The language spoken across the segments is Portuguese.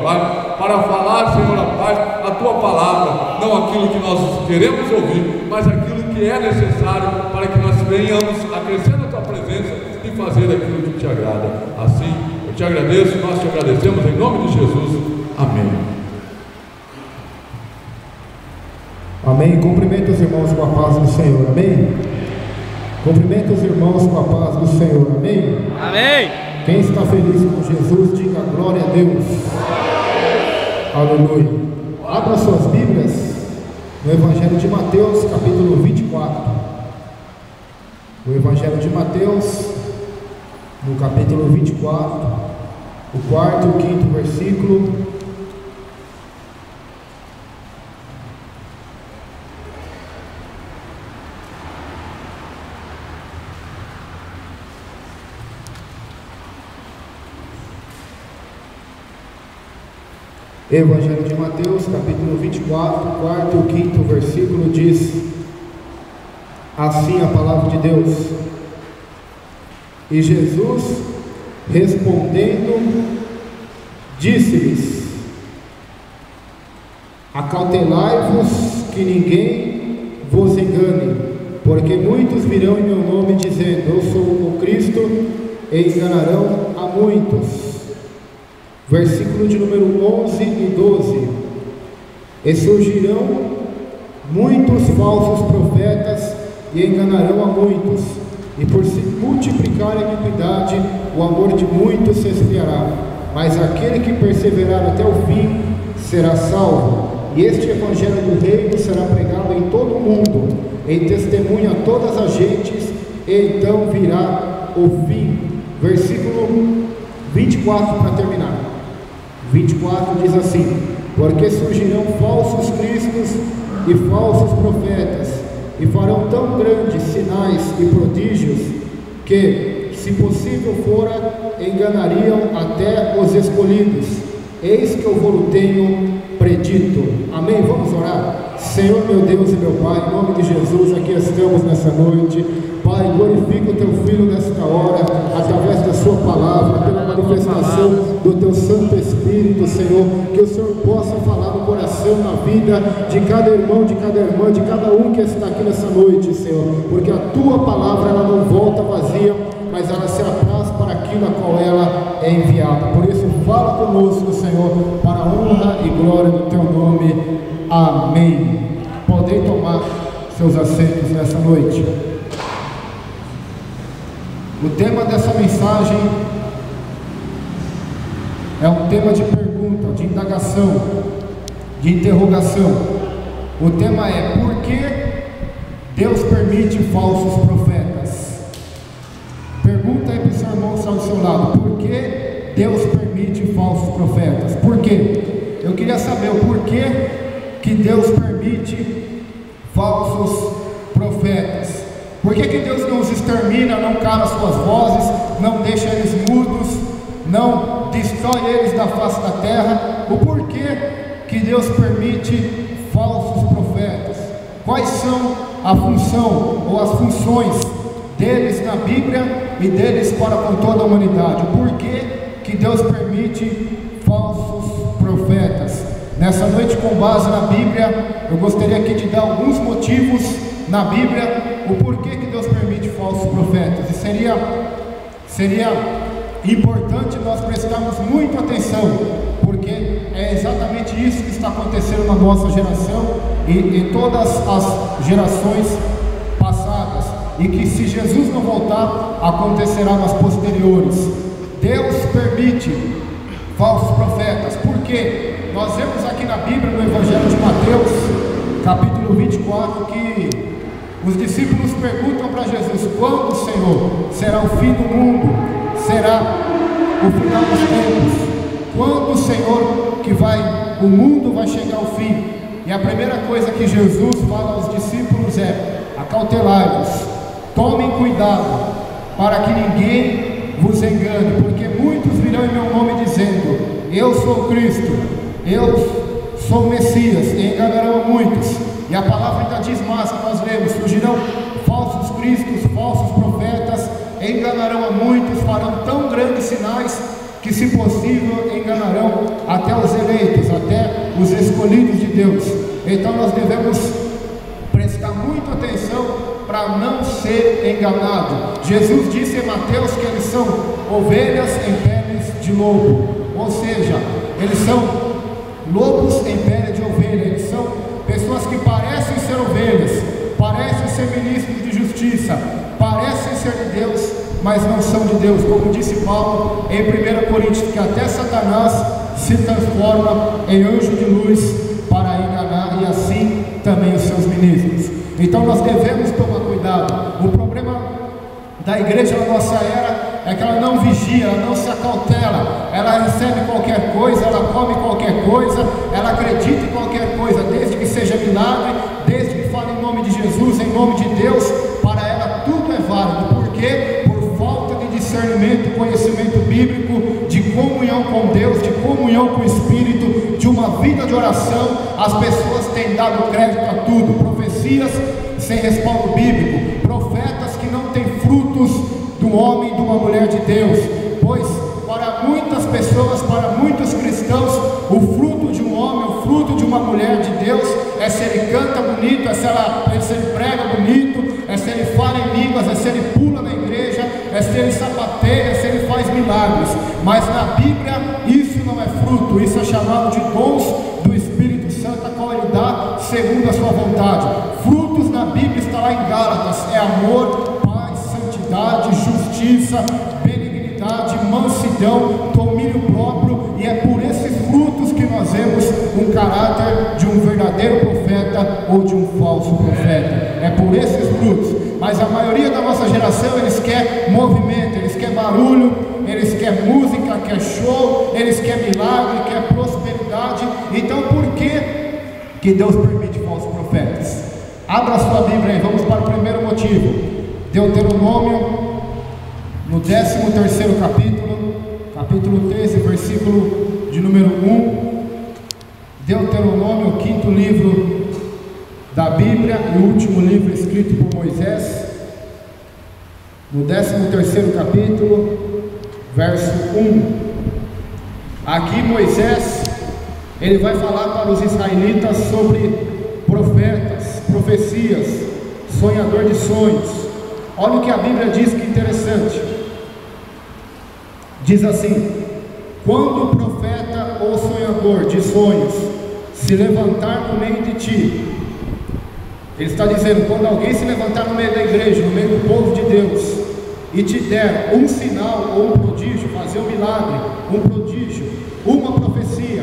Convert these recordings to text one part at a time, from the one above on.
Pai, para falar, Senhor, ó Pai, a Tua palavra, não aquilo que nós queremos ouvir, mas aquilo que é necessário para que nós venhamos a crescer na Tua presença e fazer aquilo que Te agrada. Assim, eu Te agradeço, nós Te agradecemos em nome de Jesus. Amém. Amém. Cumprimento os irmãos com a paz do Senhor. Amém. Cumprimento os irmãos com a paz do Senhor. Amém. Amém. Quem está feliz com Jesus, diga glória a Deus. Aleluia. Abra suas Bíblias no Evangelho de Mateus, capítulo 24. O Evangelho de Mateus, no capítulo 24, o quarto e o quinto versículo. Evangelho de Mateus, capítulo 24, quarto e quinto versículo diz assim a palavra de Deus: E Jesus, respondendo, disse-lhes: Acautelai-vos que ninguém vos engane, porque muitos virão em meu nome dizendo: Eu sou o Cristo, e enganarão a muitos. Versículo de número 11 e 12: E surgirão muitos falsos profetas e enganarão a muitos, e por se multiplicar a iniquidade, o amor de muitos se esfriará, mas aquele que perseverar até o fim será salvo. E este evangelho do reino será pregado em todo o mundo, em testemunha a todas as gentes, e então virá o fim. Versículo 24 para terminar. 24 diz assim: Porque surgirão falsos cristos e falsos profetas, e farão tão grandes sinais e prodígios, que, se possível fora, enganariam até os escolhidos. Eis que eu vos tenho predito. Amém? Vamos orar? Senhor meu Deus e meu Pai, em nome de Jesus, aqui estamos nessa noite. Pai, glorifica o Teu Filho nesta hora, através da Sua palavra, pela manifestação do Teu Santo Espírito, Senhor, que o Senhor possa falar no coração, na vida de cada irmão, de cada irmã, de cada um que está aqui nessa noite, Senhor, porque a Tua palavra, ela não volta vazia, mas ela se apraz para aquilo a qual ela é enviada. Por isso, fala conosco, Senhor, para a honra e glória do Teu nome. Amém. Podem tomar seus assentos nessa noite. O tema dessa mensagem é um tema de pergunta, de indagação, de interrogação. O tema é: por que Deus permite falsos profetas? Pergunta aí para o seu irmão que está ao seu lado: por que Deus permite falsos profetas? Por quê? Eu queria saber o porquê que Deus permite falsos profetas. Por que Deus não os extermina, não cala suas vozes, não deixa eles mudos, não destrói eles da face da terra? O porquê que Deus permite falsos profetas? Quais são a função ou as funções deles na Bíblia e deles para com toda a humanidade? O porquê que Deus permite falsos profetas? Nessa noite, com base na Bíblia, eu gostaria aqui de dar alguns motivos na Bíblia o porquê que Deus permite falsos profetas. E seria importante nós prestarmos muita atenção, porque é exatamente isso que está acontecendo na nossa geração e em todas as gerações passadas, e que, se Jesus não voltar, acontecerá nas posteriores. Deus permite falsos profetas. Por quê? Nós vemos aqui na Bíblia, no Evangelho de Mateus, capítulo 24, que os discípulos perguntam para Jesus: quando, Senhor, será o fim do mundo? Será o final dos tempos? Quando, Senhor, que o mundo vai chegar ao fim? E a primeira coisa que Jesus fala aos discípulos é: acautelai-vos, tomem cuidado, para que ninguém vos engane, porque muitos virão em meu nome dizendo: eu sou Cristo, eu sou o Messias, e enganarão a muitos. E a palavra ainda diz mais, que nós lemos: surgirão falsos cristos, falsos profetas, enganarão a muitos, farão tão grandes sinais que, se possível, enganarão até os Deus. Então nós devemos prestar muita atenção para não ser enganado. Jesus disse em Mateus que eles são ovelhas em peles de lobo, ou seja, eles são lobos em pele de ovelha. Eles são pessoas que parecem ser ovelhas, parecem ser ministros de justiça, parecem ser de Deus, mas não são de Deus, como disse Paulo em 1 Coríntios, que até Satanás se transforma em anjo de luz para enganar, e assim também os seus ministros. Então nós devemos tomar cuidado. O problema da igreja na nossa era é que ela não vigia, ela não se acautela, ela recebe qualquer coisa, ela come qualquer coisa, ela acredita em qualquer coisa, desde que seja milagre, desde que fale em nome de Jesus, em nome de Deus. Para ela tudo é válido. Por quê? Por falta de discernimento, conhecimento bíblico, de comunhão com Deus, de comunhão com o Espírito, de uma vida de oração. As pessoas têm dado crédito a tudo, profecias sem respaldo bíblico, profetas que não têm frutos do homem e de uma mulher de Deus, pois para muitas pessoas, para muitos cristãos, o fruto de um homem, o fruto de uma mulher de Deus é se ele canta bonito, é se ele prega bonito, é se ele fala em línguas, é se ele pula na igreja, é se ele sapateia, é se ele faz milagres. Mas na Bíblia isso não é fruto, isso é chamado de dons do Espírito Santo, a qual ele dá segundo a sua vontade. Frutos na Bíblia está lá em Gálatas, é amor, paz, santidade, justiça, benignidade, mansidão, domínio próprio, e é por esses frutos que nós vemos um caráter de um verdadeiro profeta ou de um falso profeta. É por esses frutos. Mas a maioria da nossa geração, eles querem movimento, eles querem barulho, eles querem música, quer show, eles querem milagre, querem prosperidade. Então por que Deus permite falsos profetas? Abra sua Bíblia aí, vamos para o primeiro motivo. Deuteronômio, no 13º capítulo 13, versículo de número 1. Deuteronômio, o 5º livro da Bíblia e o último livro escrito por Moisés. No 13º capítulo, verso 1. Aqui Moisés, ele vai falar para os israelitas sobre profetas, profecias, sonhador de sonhos. Olha o que a Bíblia diz, que interessante. Diz assim: quando o profeta ou sonhador de sonhos se levantar no meio de ti, ele está dizendo, quando alguém se levantar no meio da igreja, no meio do povo de Deus, e te der um sinal ou um prodígio, fazer um milagre, um prodígio, uma profecia,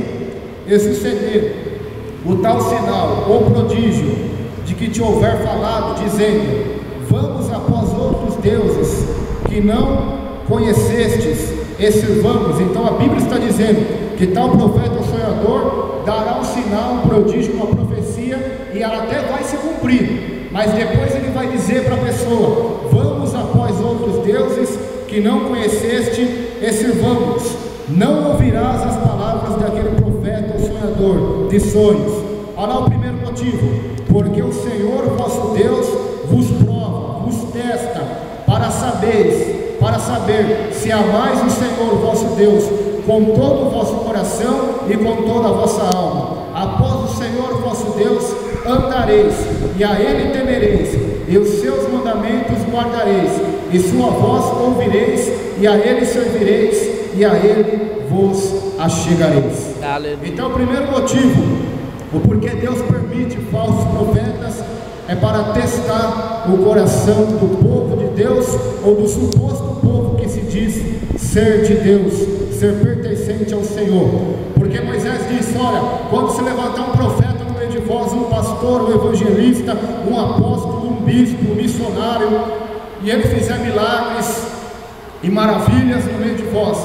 e suceder o tal sinal ou prodígio de que te houver falado, dizendo, vamos após outros deuses que não conhecestes, e sirvamos. Então a Bíblia está dizendo que tal profeta ou sonhador dará um sinal, um prodígio, uma profecia, e ela até vai se cumprir, mas depois ele vai dizer para a pessoa, vamos após outros deuses que não conheceste, e sirvamos. Não ouvirás as palavras daquele profeta ou sonhador de sonhos. Olha lá o primeiro motivo: porque o Senhor vosso Deus vos prova, vos testa, para saber se amais o Senhor vosso Deus com todo o vosso coração e com toda a vossa alma. Após o Senhor vosso Deus andareis, e a Ele temereis, e os seus mandamentos guardareis, e sua voz ouvireis, e a Ele servireis, e a Ele vos achegareis. Então o primeiro motivo, o porquê Deus permite falsos profetas, é para testar o coração do povo de Deus, ou do suposto povo que se diz ser de Deus, ser pertencente ao Senhor. Porque Moisés disse, olha, quando se levantar um profeta no meio de vós, um pastor, um evangelista, um apóstolo, um bispo, um missionário, e ele fizer milagres e maravilhas no meio de vós,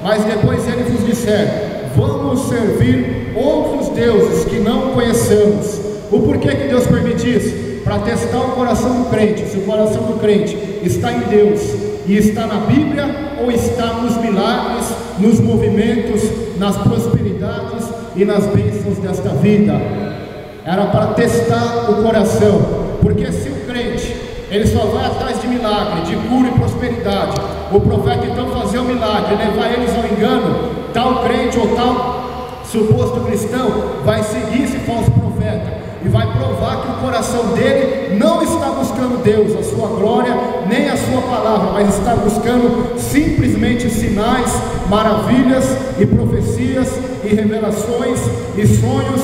mas depois ele vos disser, vamos servir outros deuses que não conhecemos. O porquê que Deus permite isso? Para testar o coração do crente, se o coração do crente está em Deus e está na Bíblia, ou está nos milagres, nos movimentos, nas prosperidades e nas bênçãos desta vida. Era para testar o coração, porque se o crente ele só vai atrás de milagre, de cura e prosperidade, o profeta então fazer o milagre, levar eles ao engano, tal crente ou tal suposto cristão, vai seguir esse falso profeta e vai provar que o coração dele não está buscando Deus, a sua glória, nem a sua palavra, mas está buscando simplesmente sinais, maravilhas e profecias e revelações e sonhos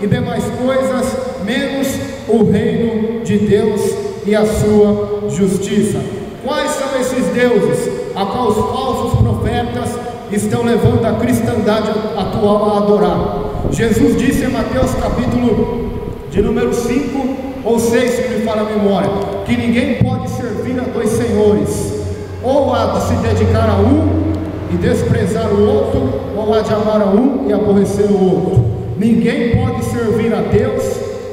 e demais coisas, menos o reino de Deus e a sua justiça. Quais são esses deuses a qual os falsos profetas estão levando a cristandade atual a adorar? Jesus disse em Mateus capítulo de número 5 ou 6, se me fala a memória, que ninguém pode servir a dois senhores, ou há de se dedicar a um e desprezar o outro, ou há de amar a um e aborrecer o outro. Ninguém pode servir a Deus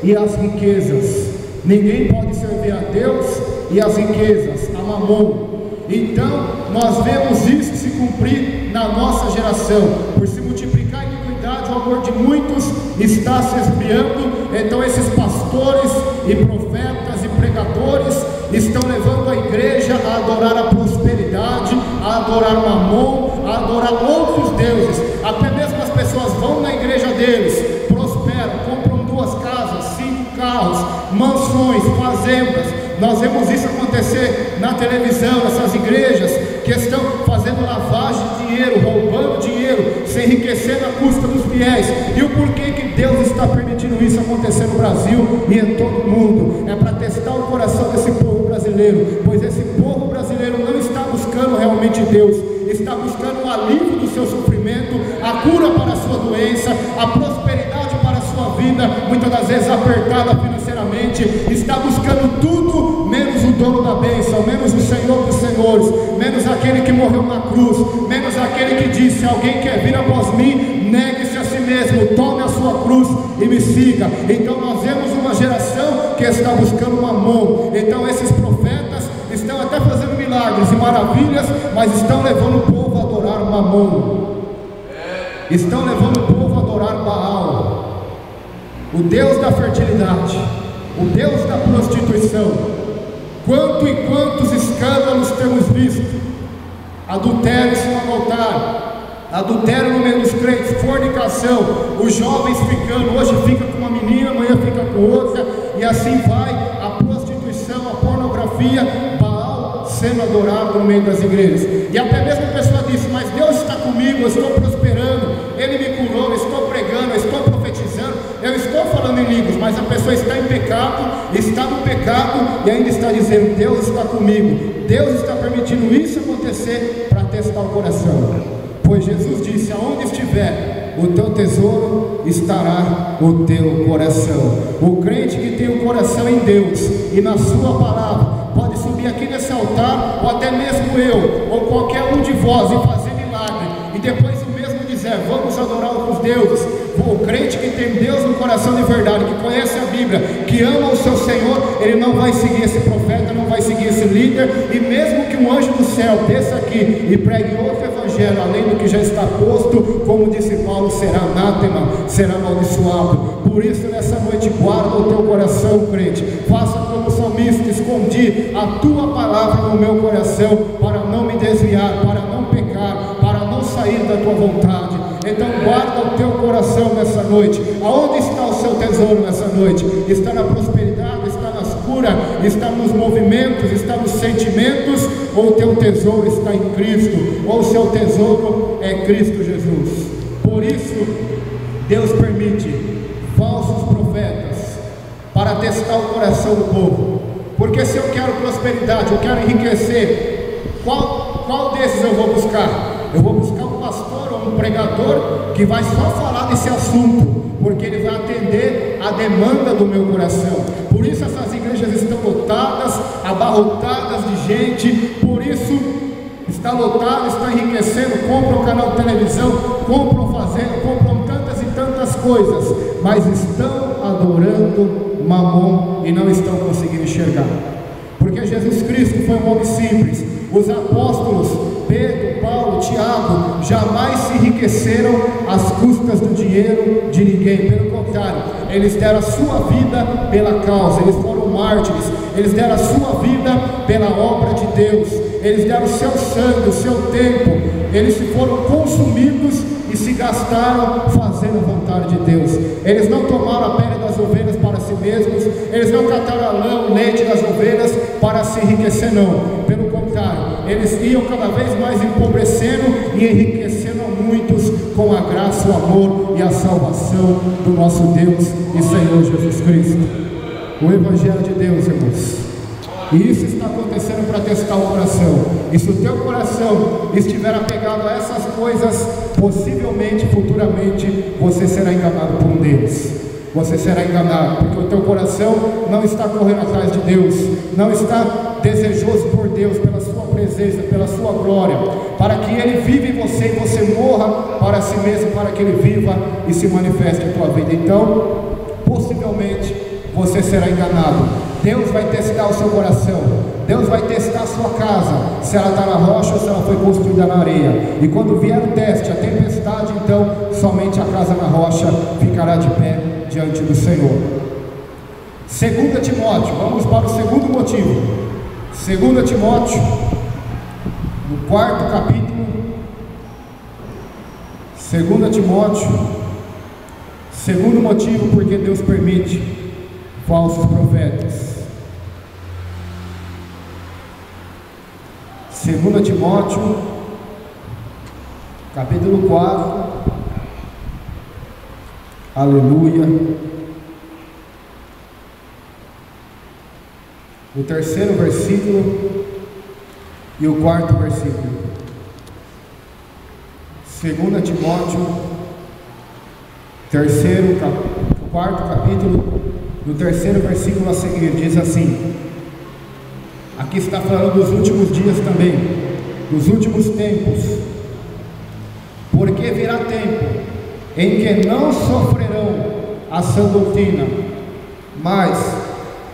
e as riquezas. Ninguém pode servir a Deus e as riquezas, a mamon. Então nós vemos isso se cumprir na nossa geração. Por se multiplicar a iniquidade, o amor de muitos está se esfriando. Então esses pastores e profetas e pregadores estão levando a igreja a adorar a prosperidade, a adorar mamon, a adorar outros deuses. Até mesmo as pessoas vão na igreja deles, prosperam, compram 2 casas, 5 carros, mansões, fazendas. Nós vemos isso acontecer na televisão, essas igrejas que estão fazendo lavagem de dinheiro, roubando dinheiro, se enriquecendo à custa dos fiéis. E o porquê que Deus está permitindo isso acontecer no Brasil e em todo o mundo? É para testar o coração desse povo brasileiro, pois esse povo brasileiro não está buscando realmente Deus, está buscando o alívio do seu sofrimento, a cura para a sua doença, a prosperidade para a sua vida, muitas das vezes apertada financeiramente, está buscando tudo menos o dono da bênção, menos o Senhor dos senhores, menos aquele que morreu na cruz, menos aquele que disse: se alguém quer vir após mim, negue-se a si mesmo, tome a sua cruz e me siga. Então nós vemos uma geração que está buscando mamon. Então esses profetas estão até fazendo milagres e maravilhas, mas estão levando o povo a adorar mamon, estão levando o povo a adorar Baal, o Deus da fertilidade, o Deus da prostituição. Quanto e quantos escândalos temos visto: adultério no altar, adultério no meio dos crentes, fornicação, os jovens ficando, hoje fica com uma menina, amanhã fica com outra, e assim vai, a prostituição, a pornografia, Baal sendo adorado no meio das igrejas. E até mesmo a pessoa disse: mas Deus está comigo, eu estou prosperando, Ele me curou, eu estou pregando, eu estou profetizando, eu estou falando em línguas, mas a pessoa está em pecado, está no pecado e ainda está dizendo: Deus está comigo. Deus está permitindo isso acontecer para testar o coração, pois Jesus disse: aonde estiver o teu tesouro, estará o teu coração. O crente que tem o coração em Deus e na sua palavra pode subir aqui nesse altar, ou até mesmo eu, ou qualquer um de vós, e fazer milagre, e depois o mesmo dizer: vamos adorar outros deuses. O crente que tem Deus no coração de verdade, que conhece a Bíblia, que ama o seu Senhor, ele não vai seguir esse profeta, não vai seguir esse líder. E mesmo que um anjo do céu desça aqui e pregue outro evangelho além do que já está posto, como disse Paulo, será anátema, será amaldiçoado. Por isso nessa noite guarda o teu coração, crente. Faça como o salmista: escondi a tua palavra no meu coração, para não me desviar, para não pecar, para não sair da tua vontade. Então guarda o teu coração nessa noite. Aonde está o seu tesouro nessa noite? Está na prosperidade, está nas curas, está nos movimentos, está nos sentimentos, ou o teu tesouro está em Cristo, ou o seu tesouro é Cristo Jesus? Por isso Deus permite falsos profetas para testar o coração do povo. Porque se eu quero prosperidade, eu quero enriquecer, qual desses eu vou buscar? Eu vou buscar um pastor ou um pregador que vai só falar desse assunto, porque ele vai atender a demanda do meu coração. Por isso essas igrejas estão lotadas, abarrotadas de gente. Por isso está lotado, está enriquecendo, compram canal de televisão, compram fazenda, compram tantas e tantas coisas, mas estão adorando mamon e não estão conseguindo enxergar. Porque Jesus Cristo foi um homem simples. Os apóstolos Pedro, Paulo, Tiago jamais se enriqueceram às custas do dinheiro de ninguém. Pelo contrário, eles deram a sua vida pela causa, eles foram mártires, eles deram a sua vida pela obra de Deus, eles deram o seu sangue, o seu tempo, eles se foram consumidos e se gastaram fazendo fazendo a vontade de Deus. Eles não tomaram a pele das ovelhas para si mesmos, eles não cataram o leite das ovelhas para se enriquecer, não. Pelo contrário, eles iam cada vez mais empobrecendo e enriquecendo a muitos com a graça, o amor e a salvação do nosso Deus e Senhor Jesus Cristo. O Evangelho de Deus, irmãos. E isso está acontecendo para testar o coração. E se o teu coração estiver apegado a essas coisas, possivelmente, futuramente, você será enganado por um Deus. Você será enganado, porque o teu coração não está correndo atrás de Deus, não está desejoso por Deus, pela sua presença, pela sua glória, para que Ele viva em você e você morra para si mesmo, para que Ele viva e se manifeste em tua vida. Então, possivelmente, você será enganado. Deus vai testar o seu coração, Deus vai testar a sua casa, se ela está na rocha ou se ela foi construída na areia. E quando vier o teste, a tempestade, então somente a casa na rocha ficará de pé diante do Senhor. 2 Timóteo, vamos para o segundo motivo. 2 Timóteo, no 4º capítulo. 2 Timóteo, segundo motivo porque Deus permite falsos profetas. 2 Timóteo, capítulo 4, aleluia, o 3º versículo e o 4º versículo. 2 Timóteo, 4º capítulo, no 3º versículo a seguir, diz assim: aqui está falando dos últimos dias também, dos últimos tempos. Porque virá tempo em que não sofrerão a sã doutrina, mas,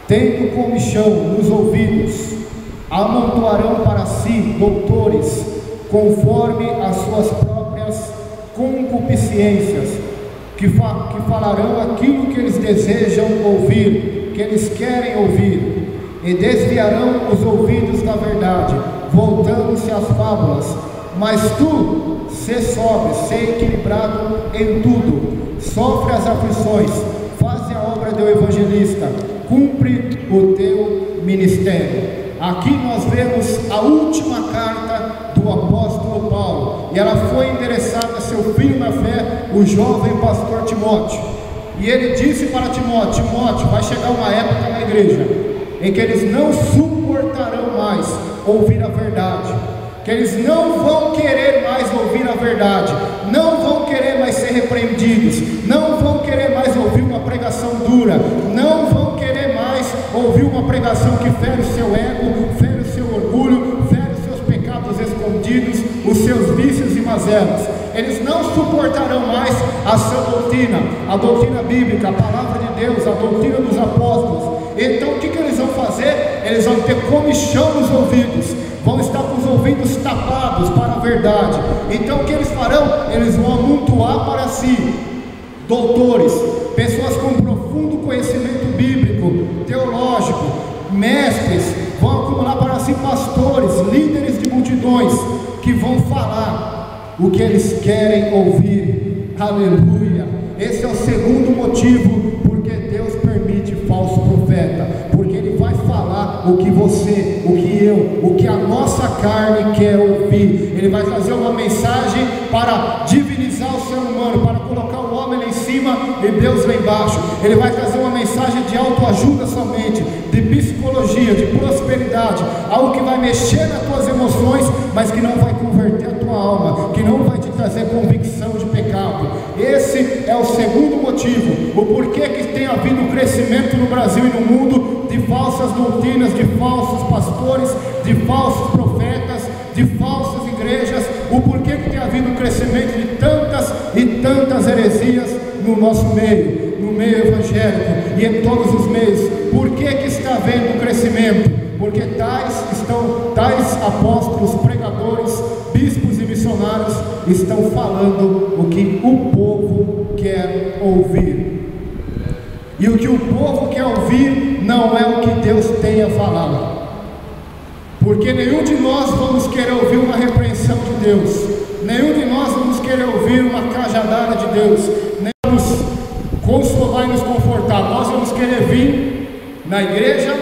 tendo comichão nos ouvidos, amontoarão para si doutores, conforme as suas próprias concupiscências, que falarão aquilo que eles desejam ouvir, que eles querem ouvir, e desviarão os ouvidos da verdade, voltando-se às fábulas. Mas tu, sê sóbrio, sê equilibrado em tudo, sofre as aflições, faz a obra do evangelista, cumpre o teu ministério. Aqui nós vemos a última carta do apóstolo Paulo, e ela foi endereçada a seu filho na fé, o jovem pastor Timóteo. E ele disse para Timóteo: Timóteo, vai chegar uma época na igreja em que eles não suportarão mais ouvir a verdade, que eles não vão querer mais ouvir a verdade, não vão querer mais ser repreendidos, não vão querer mais ouvir uma pregação dura, não vão querer mais ouvir uma pregação que fere o seu ego, fere o seu orgulho, fere os seus pecados escondidos, os seus vícios e mazelas. Eles não suportarão mais a sã doutrina, a doutrina bíblica, a palavra de Deus, a doutrina dos apóstolos. Então o que eles vão fazer? Eles vão ter comichão nos ouvidos, vão estar com os ouvidos tapados para a verdade. Então o que eles farão? Eles vão amontoar para si doutores, pessoas com profundo conhecimento bíblico, teológico, mestres, vão acumular para si pastores, líderes de multidões, que vão falar o que eles querem ouvir. Aleluia! Esse é o segundo motivo porque Deus permite falso profeta, porque ele vai falar o que você, o que eu, o que a nossa carne quer ouvir. Ele vai trazer uma mensagem para divinizar o ser humano, para colocar o homem lá em cima e Deus lá embaixo. Ele vai trazer uma mensagem de autoajuda somente, de psicologia, de prosperidade, algo que vai mexer nas tuas emoções, mas que não vai converter a tua alma, que não vai te trazer convicção de pecado. Esse é o segundo motivo, o porquê que tem havido crescimento no Brasil e no mundo de falsas doutrinas, de falsos pastores, de falsos profetas, de falsas igrejas, o porquê que tem havido crescimento de tantas e tantas heresias no nosso meio, no meio evangélico e em todos os meios. Por que está havendo crescimento? Porque tais apóstolos, pregadores, bispos e missionários estão falando o que o povo quer ouvir. E o que o povo quer ouvir não é o que Deus tem a falar. Porque nenhum de nós vamos querer ouvir uma repreensão de Deus, nenhum de nós vamos querer ouvir uma cajadada de Deus, na igreja,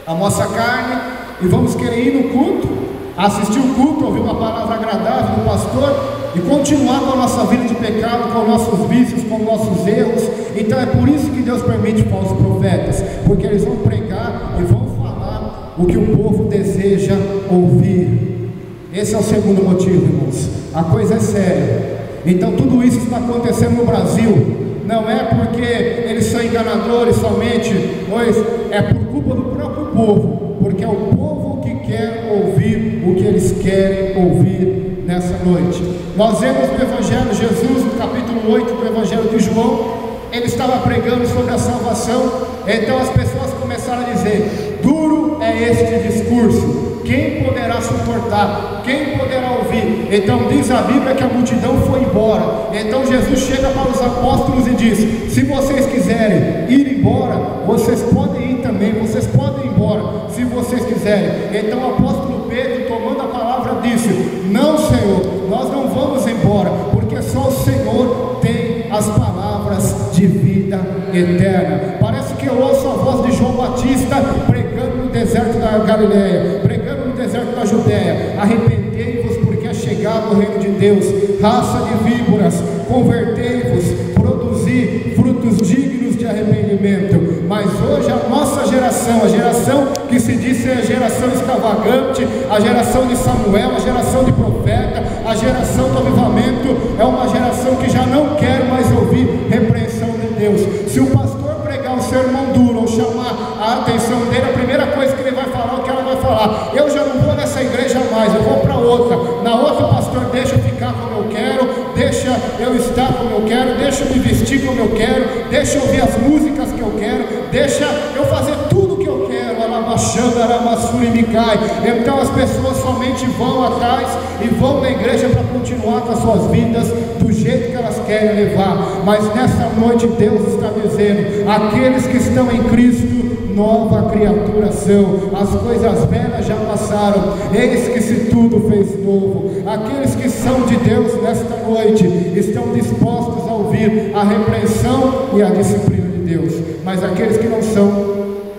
a nossa carne, e vamos querer ir no culto, assistir o culto, ouvir uma palavra agradável do pastor e continuar com a nossa vida de pecado, com nossos vícios, com nossos erros. Então é por isso que Deus permite falsos profetas, porque eles vão pregar e vão falar o que o povo deseja ouvir. Esse é o segundo motivo, irmãos. A coisa é séria. Então tudo isso está acontecendo no Brasil. Não é porque eles são enganadores somente, pois é por culpa do próprio povo, porque é o povo que quer ouvir o que eles querem ouvir nessa noite. Nós vemos no Evangelho, Jesus, no capítulo 8 do Evangelho de João, ele estava pregando sobre a salvação. Então as pessoas começaram a dizer: duro é este discurso, quem poderá suportar? Quem poderá ouvir? Então diz a Bíblia que a multidão foi embora. Então Jesus chega para os apóstolos e diz: se vocês quiserem ir embora, vocês podem ir também, vocês podem ir embora, se vocês quiserem. Então o apóstolo Pedro, tomando a palavra, disse: não, Senhor, nós não vamos embora, porque só o Senhor tem as palavras de vida eterna. Parece que eu ouço a voz de João Batista pregando no deserto da Galileia, pregando no deserto da Judéia: arrependei-vos, porque é chegado o reino de Deus. Raça de víboras, convertei-vos, produzi frutos dignos de arrependimento. Mas hoje a nossa geração, a geração que se diz ser a geração extravagante, a geração de Samuel, a geração de profeta, a geração do avivamento, é uma geração que já não quer mais ouvir repreensão de Deus. Se o pastor pregar um sermão duro ou chamar a atenção dele, a primeira coisa que ele vai falar, o que ela vai falar: eu já não vou nessa igreja mais, eu vou para outra. Na outra, o pastor deixa eu ficar como eu quero, deixa eu estar como eu quero, deixa eu me vestir como eu quero, deixa eu ouvir as músicas que eu quero, deixa eu fazer tudo o que eu quero. Alabaxando, aramassura e micai. Então as pessoas somente vão atrás e vão na igreja para continuar com as suas vidas do jeito que elas querem levar. Mas nessa noite Deus está dizendo: aqueles que estão em Cristo, nova criatura são, as coisas velhas já passaram, eis que se tudo fez novo. Aqueles que são de Deus nesta noite estão dispostos a ouvir a repreensão e a disciplina de Deus, mas aqueles que não são,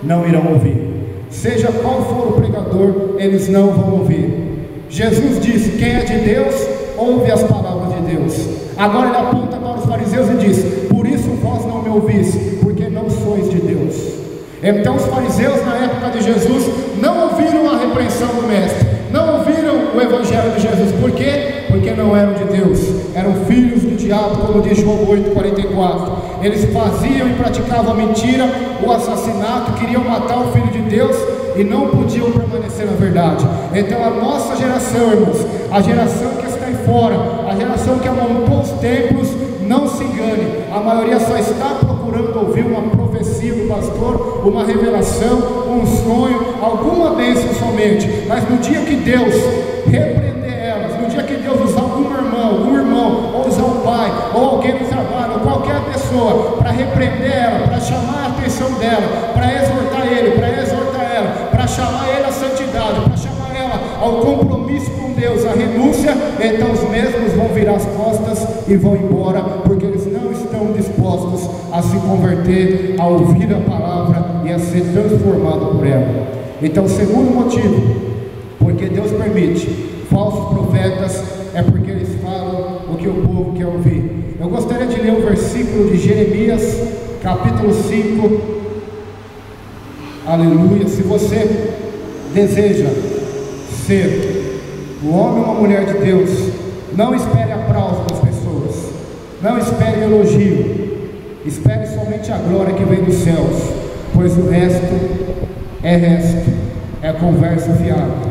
não irão ouvir. Seja qual for o pregador, eles não vão ouvir. Jesus disse: quem é de Deus, ouve as palavras de Deus. Agora ele aponta para os fariseus e diz: por isso vós não me ouvis, porque não sois de Deus. Então os fariseus na época de Jesus não ouviram a repreensão do mestre, não ouviram o evangelho de Jesus. Por quê? Porque não eram de Deus, eram filhos do diabo, como diz João 8,44. Eles faziam e praticavam a mentira, o assassinato, queriam matar o Filho de Deus e não podiam permanecer na verdade. Então a nossa geração, irmãos, a geração que está aí fora, a geração que amontou os templos, não se engane, a maioria só está procurando ouvir uma profecia do pastor, uma revelação, um sonho, alguma bênção somente. Mas no dia que Deus repreender elas, no dia que Deus usar algum irmão, ou usar um pai, ou alguém no trabalho, ou qualquer pessoa, para repreender ela, para chamar a atenção dela, para exortar ele, para exortar ela, para chamar ele à santidade, para chamar ela ao compromisso com Deus, à renúncia, então os mesmos vão virar as costas e vão embora, porque eles não estão dispostos a se converter, a ouvir a palavra e a ser transformado por ela. Então o segundo motivo, porque Deus permite falsos profetas, é porque eles falam o que o povo quer ouvir. Eu gostaria de ler um versículo de Jeremias, capítulo 5. Aleluia. Se você deseja ser um homem ou uma mulher de Deus, não espere aplauso das pessoas, não espere elogio, espere somente a glória que vem dos céus, pois o resto é conversa fiada.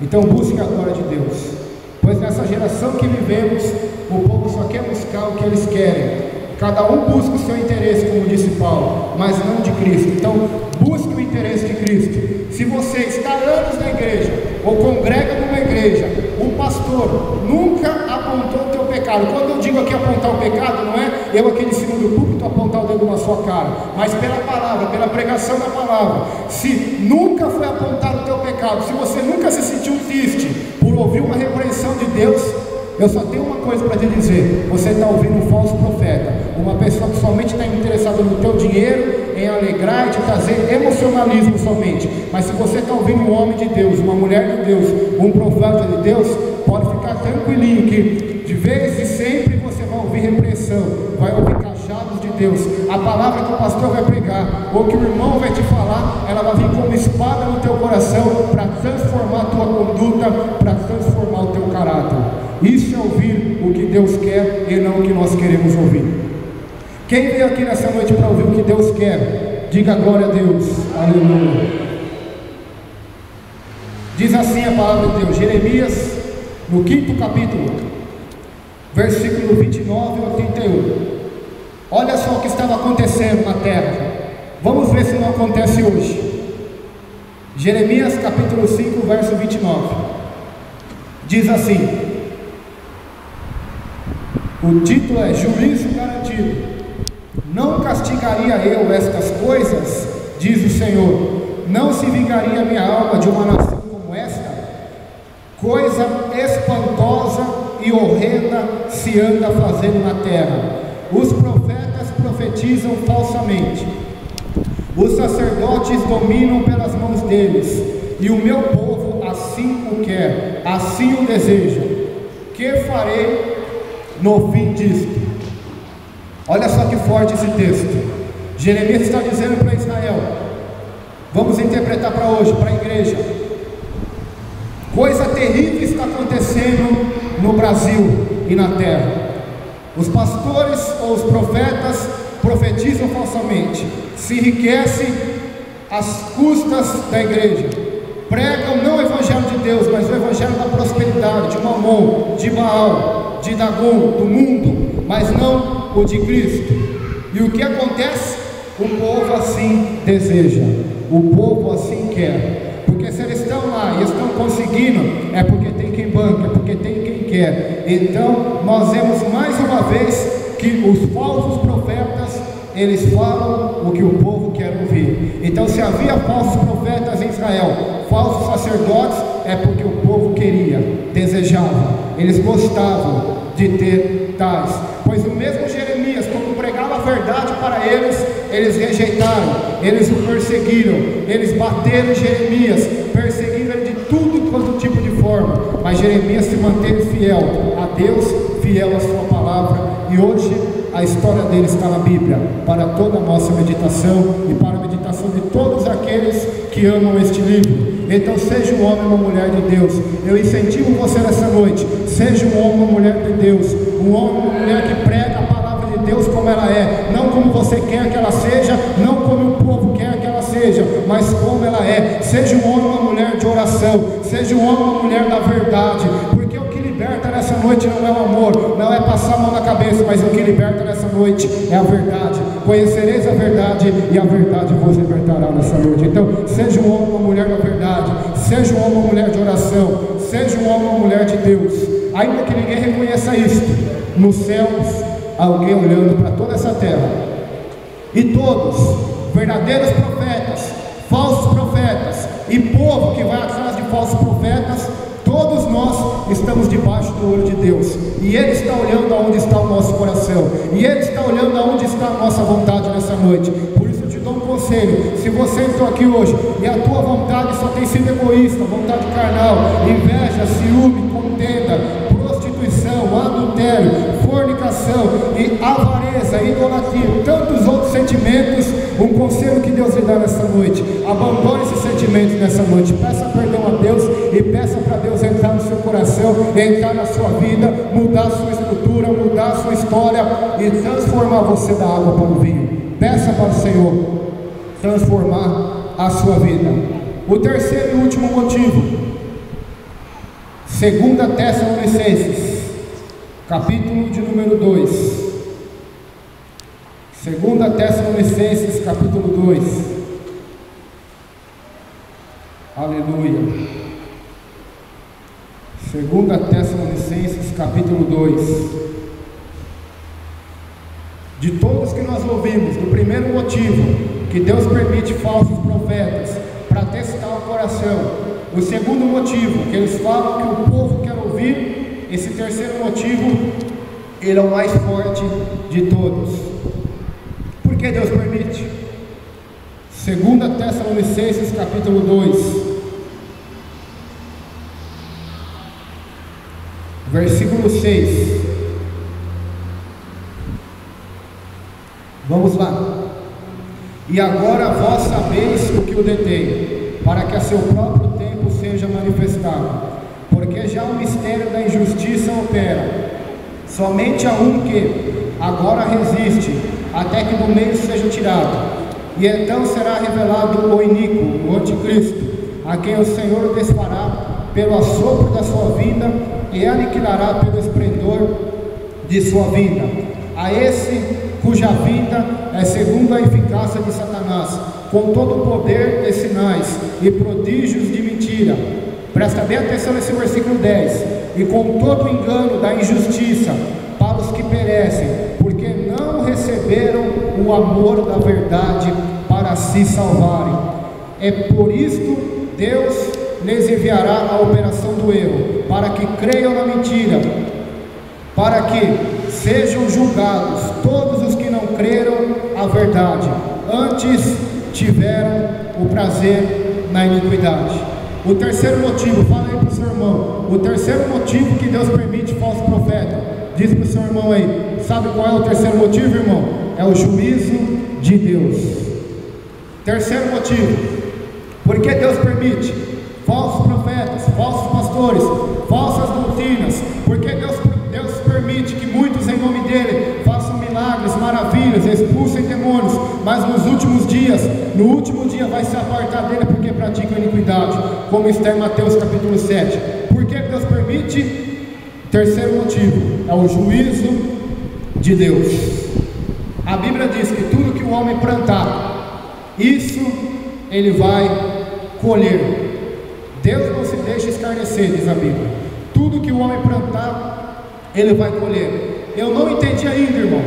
Então busque a glória de Deus, pois nessa geração que vivemos, o povo só quer buscar o que eles querem. Cada um busca o seu interesse, como disse Paulo, mas não de Cristo. Então busque o interesse de Cristo. Se você está anos na igreja, ou congrega numa igreja, o pastor nunca apontou o teu pecado. Quando eu digo aqui apontar o pecado, não é eu aqui em cima do púlpito apontar o dedo na sua cara, mas pela palavra, pela pregação da palavra. Se nunca foi apontado o teu pecado, se você nunca se sentiu triste por ouvir uma repreensão de Deus, eu só tenho uma coisa para te dizer: você está ouvindo um falso profeta, uma pessoa que somente está interessada no teu dinheiro, em alegrar e te trazer emocionalismo somente. Mas se você está ouvindo um homem de Deus, uma mulher de Deus, um profeta de Deus, pode ficar tranquilinho que de vez em sempre você vai ouvir repreensão, vai ouvir cajados de Deus. A palavra que o pastor vai pregar, ou que o irmão vai te falar, ela vai vir como espada no teu coração para transformar a tua conduta, para transformar o teu caráter. Isso é ouvir o que Deus quer e não o que nós queremos ouvir. Quem veio aqui nessa noite para ouvir o que Deus quer, diga glória a Deus, aleluia. Diz assim a palavra de Deus, Jeremias, no 5º capítulo, versículo 29 ao 31. Olha só o que estava acontecendo na terra. Vamos ver se não acontece hoje. Jeremias capítulo 5, verso 29. Diz assim, o título é Juízo Garantido. Não castigaria eu estas coisas, diz o Senhor, não se vingaria minha alma de uma nação como esta? Coisa espantosa e horrenda se anda fazendo na terra. Os profetas profetizam falsamente, os sacerdotes dominam pelas mãos deles, e o meu povo assim o quer, assim o deseja. Que farei no fim disto? Olha só que forte esse texto. Jeremias está dizendo para Israel, vamos interpretar para hoje, para a igreja. Coisa terrível está acontecendo no Brasil e na terra. Os pastores ou os profetas profetizam falsamente, se enriquecem às custas da igreja, pregam não o evangelho de Deus, mas o evangelho da prosperidade, de Mamon, de Baal, de Dagon, do mundo, mas não o de Cristo. E o que acontece? O povo assim deseja, o povo assim quer, porque se eles estão lá e estão conseguindo, é porque tem quem banca, é porque tem quem quer. Então nós vemos mais uma vez que os falsos profetas, eles falam o que o povo quer ouvir. Então se havia falsos profetas em Israel, falsos sacerdotes, é porque o povo queria, desejava, eles gostavam de ter tais. Pois o mesmo Jeremias, quando pregava a verdade para eles rejeitaram, eles o perseguiram, eles bateram Jeremias, perseguiram ele de tudo quanto tipo de forma, mas Jeremias se manteve fiel a Deus, fiel à sua palavra, e hoje a história dele está na Bíblia, para toda a nossa meditação e para a meditação de todos aqueles que amam este livro. Então seja um homem ou uma mulher de Deus. Eu incentivo você nessa noite, seja um homem ou uma mulher de Deus, um homem ou uma mulher que prega a palavra de Deus como ela é, não como você quer que ela seja, não como o povo quer que ela seja, mas como ela é. Seja um homem ou uma mulher de oração, seja um homem ou uma mulher da verdade, porque o que liberta nessa noite não é o amor, não é passar a mão na cabeça, mas o que liberta nessa noite é a verdade. Conhecereis a verdade e a verdade vos libertará nessa noite. Então seja um homem ou uma mulher da verdade, seja um homem ou uma mulher de oração, seja um homem ou uma mulher de Deus, ainda que ninguém reconheça isto, nos céus alguém olhando para toda essa terra, e todos, verdadeiros profetas, falsos profetas e povo que vai atrás de falsos profetas, todos nós estamos debaixo do olho de Deus, e Ele está olhando aonde está o nosso coração, e Ele está olhando aonde está a nossa vontade nessa noite. Por isso eu te dou um conselho: se você entrou aqui hoje e a tua vontade só tem sido egoísta, vontade carnal, inveja, ciúme, contenda, prostituição, adultério, fornicação e avareza, idolatria, tantos outros sentimentos, um conselho que Deus lhe dá nessa noite: abandone esses sentimentos nessa noite, peça perdão a Deus e peça para Deus entrar no seu coração, entrar na sua vida, mudar a sua estrutura, mudar a sua história e transformar você da água para o vinho. Peça para o Senhor transformar a sua vida. O terceiro e último motivo, 2 Tessalonicenses, capítulo de número 2. 2 Tessalonicenses, capítulo 2. Aleluia. 2 Tessalonicenses, capítulo 2. De todos que nós ouvimos, do primeiro motivo, que Deus permite falsos profetas para testar o coração. O segundo motivo, que eles falam que o povo quer ouvir. Esse terceiro motivo, ele é o mais forte de todos. Por que Deus permite? 2 Tessalonicenses capítulo 2, versículo 6. Vamos lá. E agora vós sabeis o que o detém, para que a seu próprio tempo seja manifestado, porque já o mistério da injustiça opera. Somente há um que agora resiste, até que do meio seja tirado. E então será revelado o iníquo, o anticristo, a quem o Senhor desfará pelo assopro da sua vinda e aniquilará pelo esplendor de sua vinda. A esse cuja vinda é segundo a eficácia de Satanás, com todo o poder de sinais e prodígios de mentira. Presta bem atenção nesse versículo 10. E com todo o engano da injustiça para os que perecem, porque não receberam o amor da verdade para se salvarem. É por isto Deus lhes enviará a operação do erro, para que creiam na mentira, para que sejam julgados todos os que não creram a verdade, antes tiveram o prazer na iniquidade. O terceiro motivo, fala aí para o seu irmão, o terceiro motivo que Deus permite falso profeta, diz para o seu irmão aí, sabe qual é o terceiro motivo, irmão? É o juízo de Deus. Terceiro motivo, porque Deus permite falsos profetas, falsos pastores, falsas doutrinas, porque Deus permite que muitos em nome dele façam milagres, maravilhas, expulsem demônios, mas nos últimos dias, no último dia vai se apartar dele porque praticam iniquidade, como está em Mateus capítulo 7. Por que Deus permite? Terceiro motivo, é o juízo de Deus. A Bíblia diz que tudo que o homem plantar, isso ele vai colher. Deus não se deixa escarnecer, diz a Bíblia. Tudo que o homem plantar, ele vai colher. Eu não entendi ainda, irmão.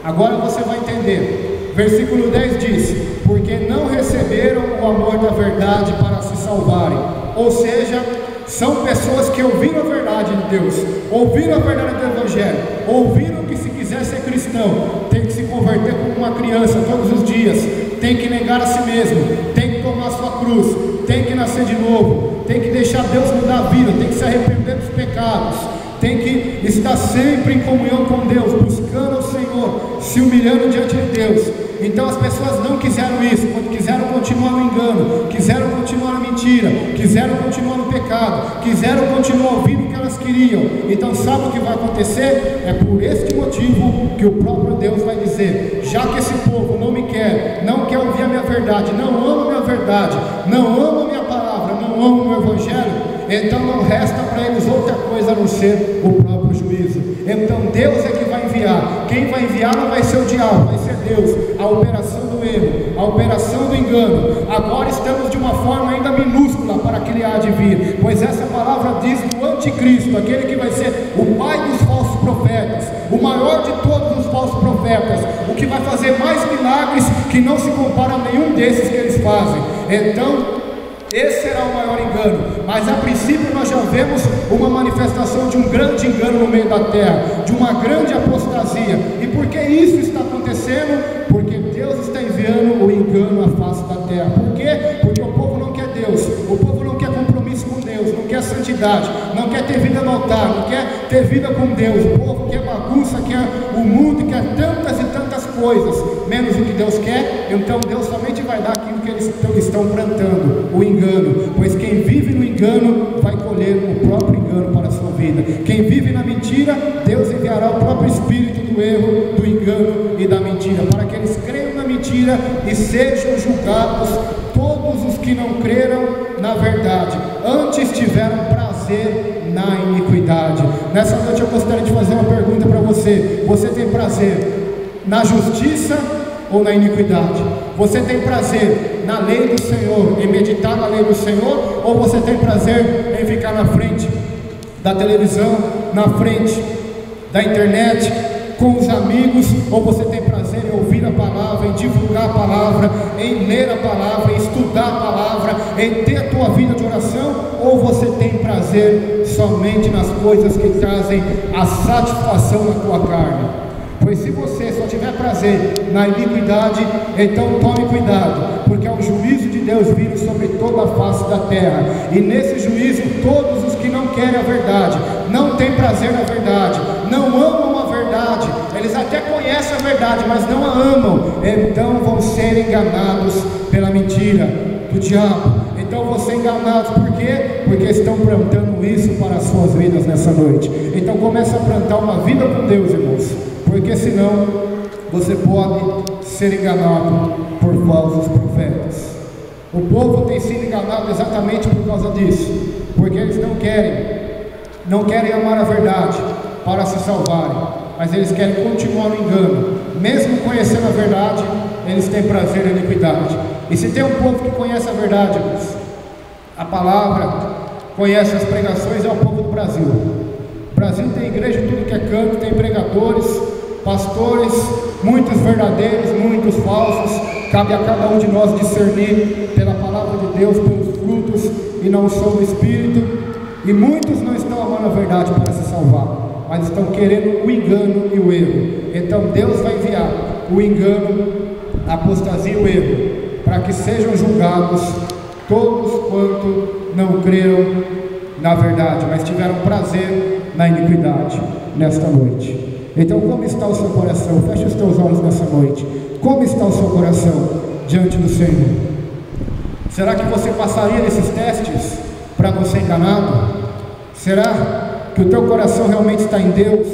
Agora você vai entender. Versículo 10 diz: porque não receberam o amor da verdade para se salvarem. Ou seja, são pessoas que ouviram a verdade de Deus, ouviram a verdade do Evangelho, ouviram que se quiser ser cristão, tem que se converter como uma criança todos os dias, tem que negar a si mesmo, tem que tomar sua cruz, tem que nascer de novo, tem que deixar Deus mudar a vida, tem que se arrepender dos pecados, tem que estar sempre em comunhão com Deus, buscando o Senhor, se humilhando diante de Deus. Então as pessoas não quiseram isso, quiseram continuar no engano, quiseram continuar na mentira, quiseram continuar no pecado, quiseram continuar ouvindo o que elas queriam. Então sabe o que vai acontecer? É por este motivo que o próprio Deus vai dizer: já que esse povo não me quer, não quer ouvir a minha verdade, não ama a minha verdade, não ama a minha palavra, não ama o meu Evangelho, então não resta para eles outra coisa a não ser o próprio juízo. Então Deus é que vai enviar. Quem vai enviar não vai ser o diabo, vai ser Deus. A operação do erro, a operação do engano. Agora estamos de uma forma ainda minúscula para que ele há de vir, pois essa palavra diz do anticristo, aquele que vai ser o pai dos falsos profetas, o maior de todos os falsos profetas, o que vai fazer mais milagres que não se compara a nenhum desses que eles fazem. Então esse será o maior engano, mas a princípio nós já vemos uma manifestação de um grande engano no meio da terra, de uma grande apostasia. E por que isso está acontecendo? Porque Deus está enviando o engano à face da terra. Por quê? Porque o povo não quer Deus, o povo não quer compromisso com Deus, não quer santidade, não quer ter vida no altar, não quer ter vida com Deus. O povo quer bagunça, quer o mundo, quer tantas e tantas coisas, menos o que Deus quer. Então Deus somente vai dar aquilo que eles estão plantando, o engano, pois quem vive no engano vai colher o próprio engano para a sua vida. Quem vive na mentira, Deus enviará o próprio espírito do erro, do engano e da mentira, para que eles creiam na mentira e sejam julgados todos os que não creram na verdade, antes tiveram prazer na iniquidade. Nessa noite eu gostaria de fazer uma pergunta para você: você tem prazer na justiça ou na iniquidade? Você tem prazer na lei do Senhor, em meditar na lei do Senhor, ou você tem prazer em ficar na frente da televisão, na frente da internet, com os amigos? Ou você tem prazer em ouvir a palavra, em divulgar a palavra, em ler a palavra, em estudar a palavra, em ter a tua vida de oração? Ou você tem prazer somente nas coisas que trazem a satisfação na tua carne? Pois se você só tiver prazer na iniquidade, então tome cuidado, porque é um Deus virem sobre toda a face da terra, e nesse juízo todos os que não querem a verdade, não têm prazer na verdade, não amam a verdade, eles até conhecem a verdade, mas não a amam, então vão ser enganados pela mentira do diabo. Então vão ser enganados, por quê? Porque estão plantando isso para as suas vidas nessa noite. Então começa a plantar uma vida com Deus, irmãos, porque senão você pode ser enganado por falsos profetas. O povo tem sido enganado exatamente por causa disso, porque eles não querem amar a verdade para se salvarem, mas eles querem continuar no engano. Mesmo conhecendo a verdade, eles têm prazer na iniquidade. E se tem um povo que conhece a verdade, a palavra, conhece as pregações, é o povo do Brasil. O Brasil tem igreja de tudo que é canto, tem pregadores, pastores, muitos verdadeiros, muitos falsos. Cabe a cada um de nós discernir pela palavra de Deus, pelos frutos, e não são do Espírito. E muitos não estão amando a verdade para se salvar, mas estão querendo o engano e o erro. Então Deus vai enviar o engano, a apostasia e o erro, para que sejam julgados todos quanto não creram na verdade, mas tiveram prazer na iniquidade nesta noite. Então, como está o seu coração? Feche os teus olhos nessa noite. Como está o seu coração diante do Senhor? Será que você passaria nesses testes para não ser enganado? Será que o teu coração realmente está em Deus?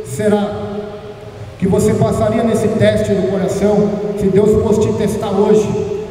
Será que você passaria nesse teste do coração se Deus fosse te testar hoje?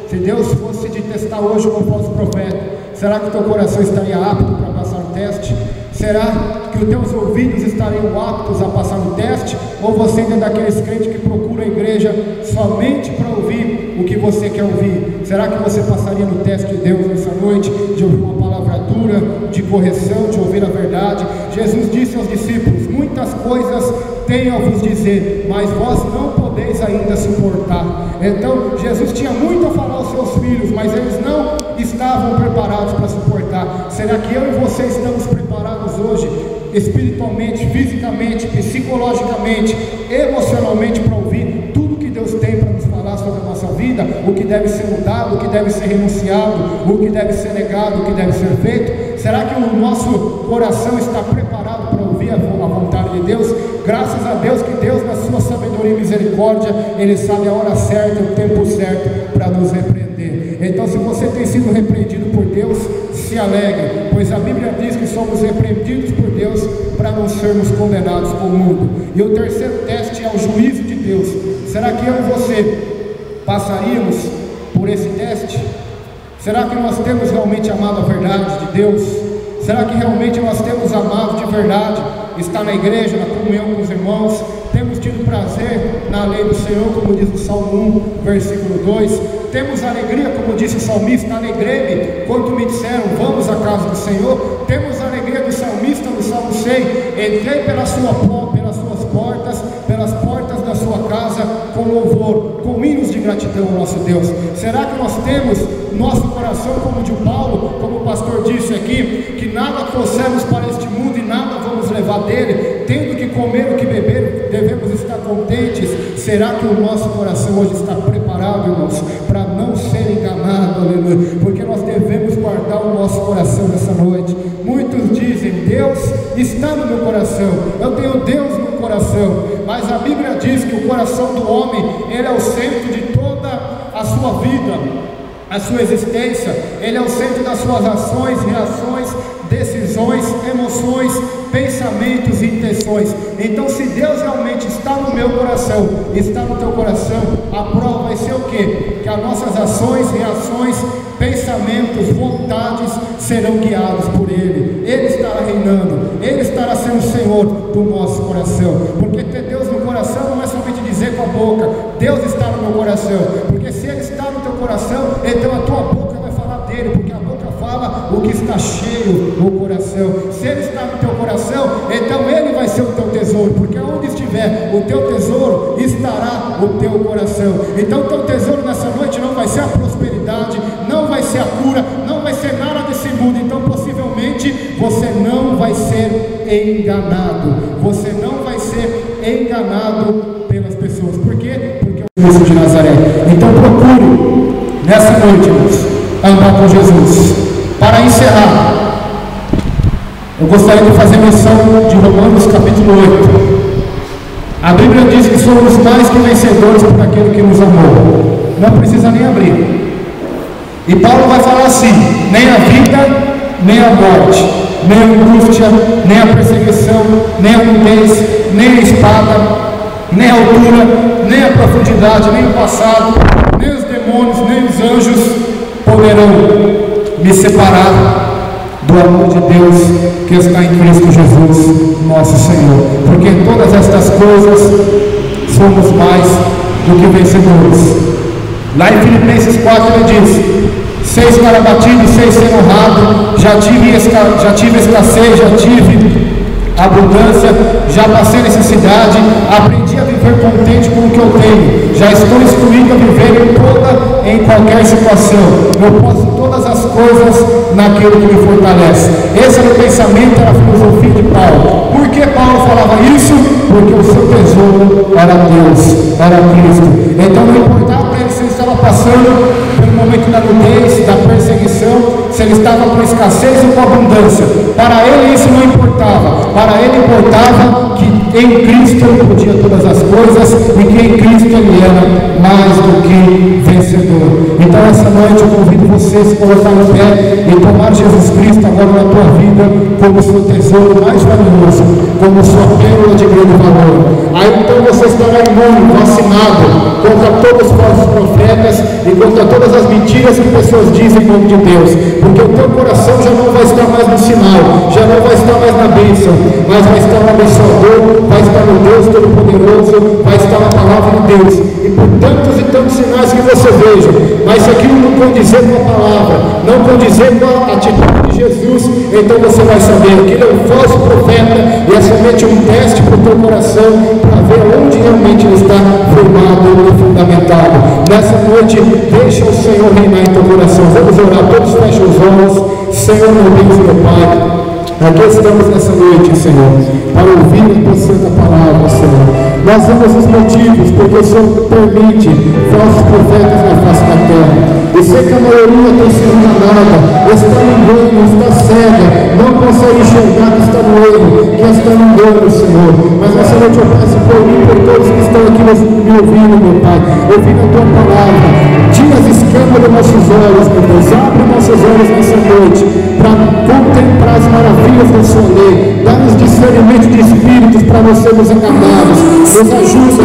Se Deus fosse te testar hoje como falso profeta, será que o teu coração estaria apto para passar o teste? Será que os teus ouvidos estariam aptos a passar o teste? Ou você ainda é daqueles crentes que procura a igreja somente para ouvir o que você quer ouvir? Será que você passaria no teste de Deus nessa noite, de ouvir uma palavra dura, de correção, de ouvir a verdade? Jesus disse aos discípulos: muitas coisas tenho a vos dizer, mas vós não podeis ainda suportar. Então Jesus tinha muito a falar aos seus filhos, mas eles não estavam preparados para suportar. Será que eu e você estamos preparados hoje, espiritualmente, fisicamente, psicologicamente, emocionalmente, para ouvir tudo que Deus tem para nos falar sobre a nossa vida? O que deve ser mudado, o que deve ser renunciado, o que deve ser negado, o que deve ser feito? Será que o nosso coração está preparado para ouvir a vontade de Deus? Graças a Deus que Deus, na sua sabedoria e misericórdia, Ele sabe a hora certa, o tempo certo para nos repreender. Então, se você tem sido repreendido por Deus, se alegre, pois a Bíblia diz que somos repreendidos por Deus para não sermos condenados com o mundo. E o terceiro teste é o juízo de Deus. Será que eu e você passaríamos por esse teste? Será que nós temos realmente amado a verdade de Deus? Será que realmente nós temos amado de verdade? Está na igreja, na comunhão com os irmãos? Temos tido prazer na lei do Senhor, como diz o Salmo 1, versículo 2? Temos alegria, como disse o salmista: alegrei-me quando me disseram, vamos à casa do Senhor? Temos a alegria do salmista no Salmo 100, entrei pelas suas portas, pelas portas da sua casa, com louvor, com hinos de gratidão ao nosso Deus. Será que nós temos nosso coração como de Paulo, como o pastor disse aqui, que nada trouxemos para este mundo e nada vamos levar dele, tendo que comer o que beber, devemos estar contentes? Será que o nosso coração hoje está preparado, irmãos, para não ser enganado? Aleluia, porque nós devemos guardar o nosso coração nessa noite. Muitos dizem: Deus está no meu coração, eu tenho Deus no coração, mas a Bíblia diz que o coração do homem, ele é o centro de toda a sua vida, a sua existência, ele é o centro das suas ações, reações, decisões, emoções, pensamentos e intenções. Então, se Deus realmente está no meu coração, está no teu coração, a prova vai ser o quê? Que as nossas ações, reações, pensamentos, vontades serão guiados por Ele. Ele estará reinando, Ele estará sendo o Senhor do nosso coração. Porque ter Deus no coração não é somente dizer com a boca: Deus está no meu coração. Porque se Ele está no teu coração, então a tua boca vai falar dele, porque a boca fala o que está cheio no coração. Se Ele está no teu coração, então Ele vai ser o teu tesouro, porque onde estiver o teu tesouro, estará o teu coração. Então o teu tesouro nessa noite não vai ser a prosperidade, não vai ser a cura, não vai ser nada desse mundo. Então possivelmente você não vai ser enganado, você não vai ser enganado pelas pessoas. Por quê? Porque é o Jesus de Nazaré. Então procure nessa noite, irmãos, andar com Jesus. Para encerrar, eu gostaria de fazer menção de Romanos capítulo 8. A Bíblia diz que somos mais que vencedores por aquele que nos amou. Não precisa nem abrir. E Paulo vai falar assim: nem a vida, nem a morte, nem a angústia, nem a perseguição, nem a nudez, nem a espada, nem a altura, nem a profundidade, nem o passado, nem os demônios, nem os anjos poderão me separar do amor de Deus que está em Cristo Jesus, nosso Senhor. Porque em todas estas coisas somos mais do que vencedores. Lá em Filipenses 4 ele diz: sei estar abatido, sei ser honrado, já tive escassez, já tive abundância, já passei necessidade, aprendi a viver contente com o que eu tenho, já estou instruído a viver em qualquer situação, eu posso todas as coisas naquilo que me fortalece. Esse era o pensamento, era a filosofia de Paulo. Por que Paulo falava isso? Porque o seu tesouro era Deus, era Cristo. Então não importava para ele se ele estava passando pelo momento da nudez, da perseguição, se ele estava com escassez ou com abundância. Para ele isso não importava. Para ele importava que em Cristo ele podia todas as coisas e que em Cristo ele era mais do que vencedor. Então essa noite eu convido você a se colocar no pé e tomar Jesus Cristo agora na tua vida como seu tesouro mais valioso, como sua pérola de grande valor. Aí então você estará imune, vacinado contra todos os falsos profetas e contra todas as mentiras que pessoas dizem em nome de Deus, porque o teu coração já não vai estar mais no sinal, já não vai estar mais na bênção, mas vai estar no abençoador, vai estar no Deus Todo-Poderoso, vai estar na palavra de Deus. E por tantos e tantos sinais que você veja, mas se aquilo não condizer com a palavra, não condizer com a atitude de Jesus, então você vai saber que ele é um falso profeta e é somente um teste para o teu coração para ver onde realmente ele está firmado e fundamentado. Nessa noite, deixa o Senhor reinar em teu coração. Vamos orar, todos fecham os olhos. Senhor, meu Deus e meu Pai, aqui estamos nessa noite, Senhor, para ouvir a tua santa palavra, Senhor. Nós vemos os motivos porque o Senhor permite falsos profetas na face da terra. Eu sei que a maioria tem sido enganada, está no engano, está cega, não consegue enxergar que está no erro, que está no engano, Senhor. Mas nessa noite eu peço por mim, por todos que estão aqui me ouvindo, meu Pai, ouvindo a tua palavra. Tira as escamas dos nossos olhos, meu Deus, abre nossos olhos nessa noite para contemplar as maravilhas da sua lei. Dá-nos discernimento de espíritos para não sermos enganados. Nos ajuda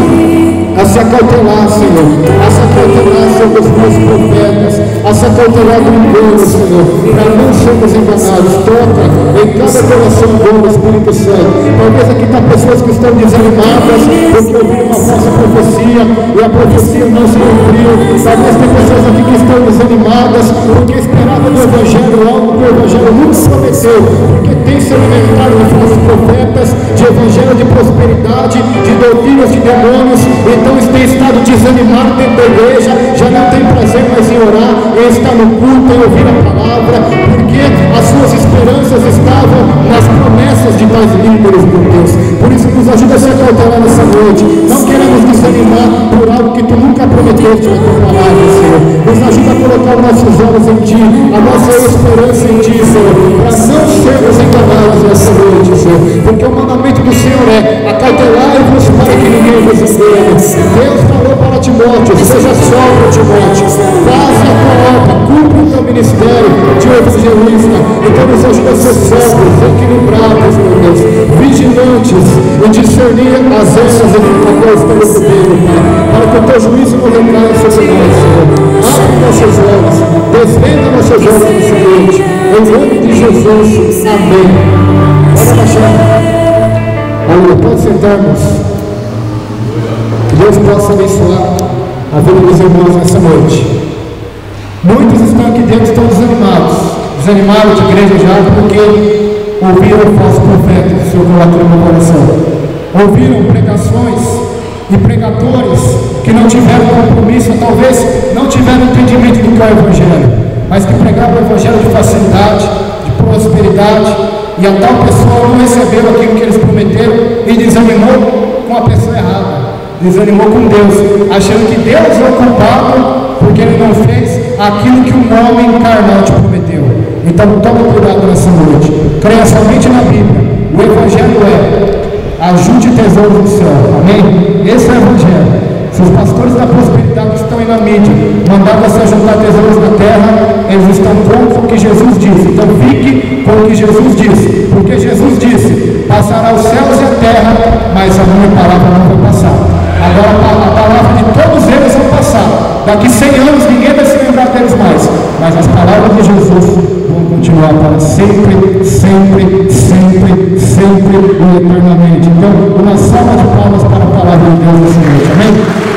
a se acautelar, Senhor, a se acautelar sobre os meus profetas, a se acautelar do engano, Senhor, para não sermos enganados. Toca em cada coração bom, Espírito Santo. Talvez aqui está pessoas que estão desanimadas porque ouviram uma falsa profecia e a profecia não se cumpriu. Talvez tem pessoas aqui que estão desanimadas porque esperavam do Evangelho algo que o Evangelho nunca prometeu, porque tem se alimentado de falsos profetas, de Evangelho de prosperidade, de doutrinas de demônios. Então tem estado desanimado dentro da igreja, já não tem prazer mais em orar, em estar no culto, em ouvir a palavra, porque as suas esperanças estavam nas promessas de tais líderes, meu Deus. Por isso nos ajuda a se acautelar nessa noite. Não queremos desanimar por algo que tu nunca prometeste na tua palavra, Senhor. Nos ajuda a colocar os nossos olhos em ti, a nossa esperança em ti, Senhor, para não sermos enganados nessa noite, Senhor, porque o mandamento do Senhor é: acautelai-vos para que ninguém vos engane. Deus falou para Timóteo: seja sóbrio, Timóteo, faça a tua obra, cumpra o teu ministério de evangelista. Então nos ajuda a ser sóbrios, equilibrados, meu Deus, vigilantes e discernir as eras em que nós estamos vivendo, Pai, para que o teu juízo não recaia sobre nós, Senhor. Abre nossos olhos, desvenda nossos olhos nessa noite, em nome de Jesus, amém. Pode baixar. Aleluia, pode sentarmos. Que Deus possa abençoar a vida dos irmãos nessa noite. Muitos estão aqui dentro, estão desanimados de igreja já, porque ouviram falsos profetas. O Senhor colocou no meu coração. Ouviram pregações e pregadores que não tiveram compromisso, talvez não tiveram entendimento do que é o Evangelho, mas que pregavam o Evangelho de facilidade, de prosperidade, e a tal pessoa não recebeu aquilo que eles prometeram e desanimou com a pessoa errada, desanimou com Deus, achando que Deus é o culpado porque ele não fez aquilo que um homem carnal te prometeu. Então toma cuidado nessa noite, creia somente na Bíblia. O Evangelho ajude tesouros no céu, amém? Esse é o Evangelho. Se os pastores da prosperidade que estão aí na mídia mandaram você juntar tesouros na terra, eles estão contra o que Jesus disse. Então fique com o que Jesus disse, porque Jesus disse: passará os céus e a terra, mas a minha palavra não vai passar. Agora a palavra de todos eles vão passar. Daqui 100 anos ninguém vai se lembrar deles mais, mas as palavras de Jesus vão continuar para sempre, sempre, sempre, sempre e eternamente. Então, uma salva de palmas para a palavra de Deus nessa noite, amém?